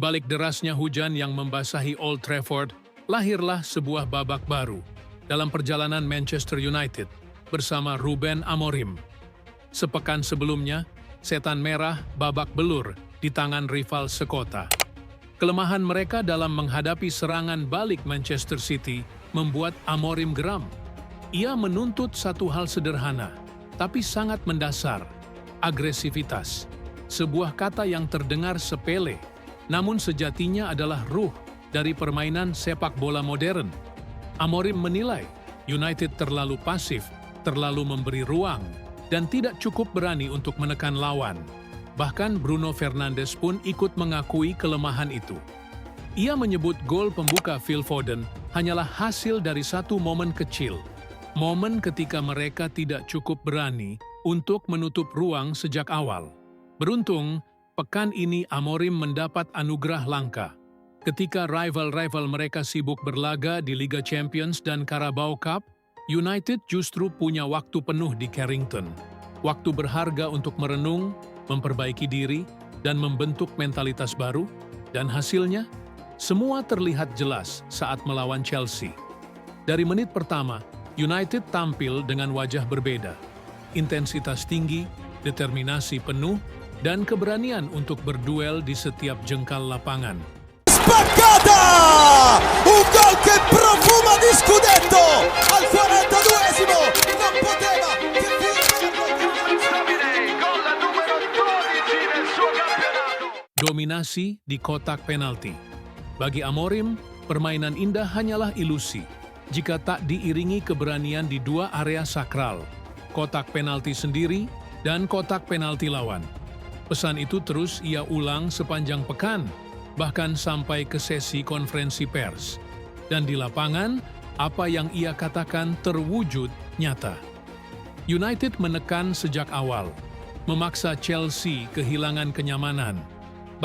balik derasnya hujan yang membasahi Old Trafford, lahirlah sebuah babak baru dalam perjalanan Manchester United bersama Ruben Amorim. Sepekan sebelumnya, setan merah babak belur di tangan rival sekota. Kelemahan mereka dalam menghadapi serangan balik Manchester City membuat Amorim geram. Ia menuntut satu hal sederhana, tapi sangat mendasar: agresivitas. Sebuah kata yang terdengar sepele, namun sejatinya adalah ruh dari permainan sepak bola modern. Amorim menilai United terlalu pasif, terlalu memberi ruang, dan tidak cukup berani untuk menekan lawan. Bahkan Bruno Fernandes pun ikut mengakui kelemahan itu. Ia menyebut gol pembuka Phil Foden hanyalah hasil dari satu momen kecil. Momen ketika mereka tidak cukup berani untuk menutup ruang sejak awal. Beruntung, pekan ini Amorim mendapat anugerah langka. Ketika rival-rival mereka sibuk berlaga di Liga Champions dan Carabao Cup, United justru punya waktu penuh di Carrington. Waktu berharga untuk merenung, memperbaiki diri, dan membentuk mentalitas baru, dan hasilnya, semua terlihat jelas saat melawan Chelsea. Dari menit pertama, United tampil dengan wajah berbeda. Intensitas tinggi, determinasi penuh, dan keberanian untuk berduel di setiap jengkal lapangan. Spaccata! Un gol che profuma di scudetto! Al 42esimo! Non poteva che Gol numero 12 nel suo campionato. Dominasi di kotak penalti. Bagi Amorim, permainan indah hanyalah ilusi jika tak diiringi keberanian di dua area sakral, kotak penalti sendiri dan kotak penalti lawan. Pesan itu terus ia ulang sepanjang pekan, bahkan sampai ke sesi konferensi pers. Dan di lapangan, apa yang ia katakan terwujud nyata. United menekan sejak awal, memaksa Chelsea kehilangan kenyamanan.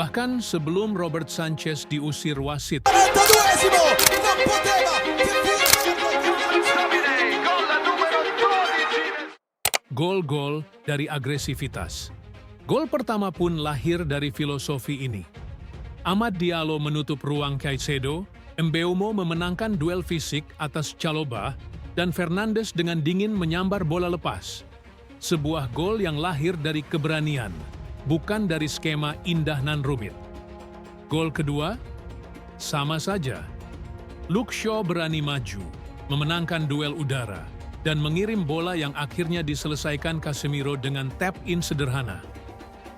Bahkan sebelum Robert Sanchez diusir wasit, 42esimo! Non poteva che Gol numero 12. gol-gol dari agresivitas. Gol pertama pun lahir dari filosofi ini. Amad Diallo menutup ruang Caicedo, Mbeumo memenangkan duel fisik atas Chalobah, dan Fernandes dengan dingin menyambar bola lepas. Sebuah gol yang lahir dari keberanian, bukan dari skema indah nan rumit. Gol kedua, sama saja. Luke Shaw berani maju, memenangkan duel udara, dan mengirim bola yang akhirnya diselesaikan Casemiro dengan tap-in sederhana.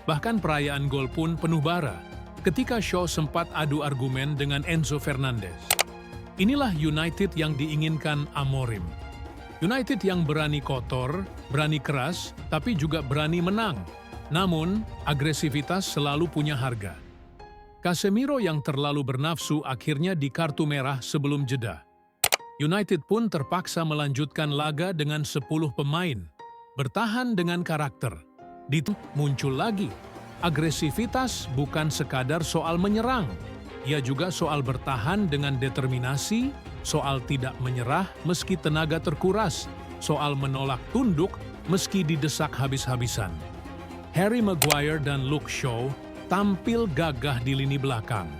Bahkan perayaan gol pun penuh bara, ketika Shaw sempat adu argumen dengan Enzo Fernandez. Inilah United yang diinginkan Amorim. United yang berani kotor, berani keras, tapi juga berani menang. Namun, agresivitas selalu punya harga. Casemiro yang terlalu bernafsu akhirnya di kartu merah sebelum jeda. United pun terpaksa melanjutkan laga dengan 10 pemain, bertahan dengan karakter. Muncul lagi. Agresivitas bukan sekadar soal menyerang. Ia juga soal bertahan dengan determinasi, soal tidak menyerah meski tenaga terkuras, soal menolak tunduk meski didesak habis-habisan. Harry Maguire dan Luke Shaw tampil gagah di lini belakang.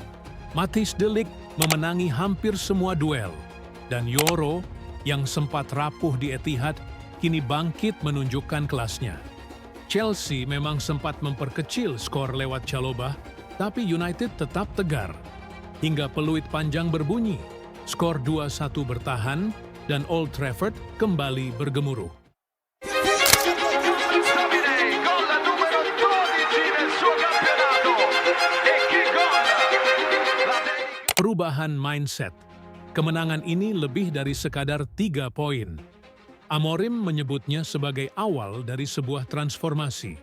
Matthijs de Ligt memenangi hampir semua duel. Dan Yoro, yang sempat rapuh di Etihad, kini bangkit menunjukkan kelasnya. Chelsea memang sempat memperkecil skor lewat Chalobah, tapi United tetap tegar. Hingga peluit panjang berbunyi, skor 2-1 bertahan, dan Old Trafford kembali bergemuruh. Gol numero 12 nel suo campionato. E che gol! Perubahan mindset. Kemenangan ini lebih dari sekadar 3 poin. Amorim menyebutnya sebagai awal dari sebuah transformasi.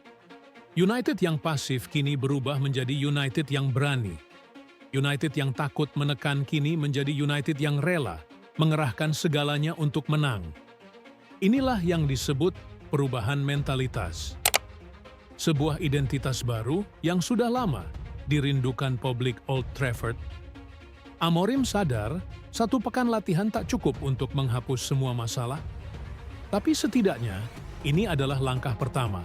United yang pasif kini berubah menjadi United yang berani. United yang takut menekan kini menjadi United yang rela mengerahkan segalanya untuk menang. Inilah yang disebut perubahan mentalitas. Sebuah identitas baru yang sudah lama dirindukan publik Old Trafford. Amorim sadar, satu pekan latihan tak cukup untuk menghapus semua masalah. Tapi setidaknya, ini adalah langkah pertama.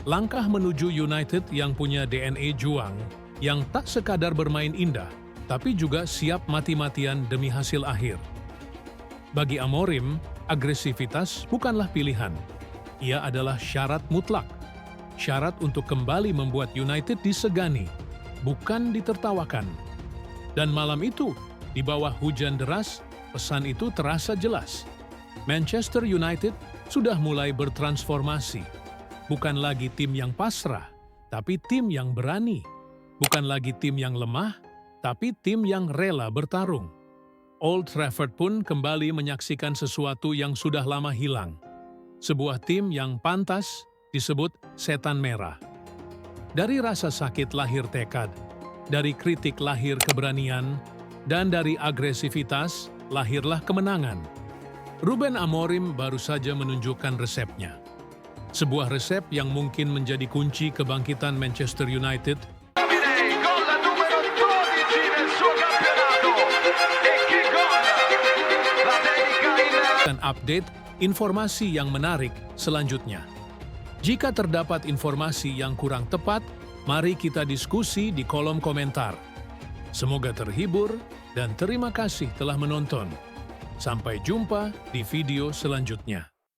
Langkah menuju United yang punya DNA juang, yang tak sekadar bermain indah, tapi juga siap mati-matian demi hasil akhir. Bagi Amorim, agresivitas bukanlah pilihan. Ia adalah syarat mutlak. Syarat untuk kembali membuat United disegani, bukan ditertawakan. Dan malam itu, di bawah hujan deras, pesan itu terasa jelas. Manchester United sudah mulai bertransformasi. Bukan lagi tim yang pasrah, tapi tim yang berani. Bukan lagi tim yang lemah, tapi tim yang rela bertarung. Old Trafford pun kembali menyaksikan sesuatu yang sudah lama hilang. Sebuah tim yang pantas disebut setan merah. Dari rasa sakit lahir tekad, dari kritik lahir keberanian, dan dari agresivitas lahirlah kemenangan. Ruben Amorim baru saja menunjukkan resepnya. Sebuah resep yang mungkin menjadi kunci kebangkitan Manchester United. Gol numero 12 nel suo campionato. E che gol! La dedica il Dan update informasi yang menarik selanjutnya. Jika terdapat informasi yang kurang tepat, mari kita diskusi di kolom komentar. Semoga terhibur dan terima kasih telah menonton. Sampai jumpa di video selanjutnya.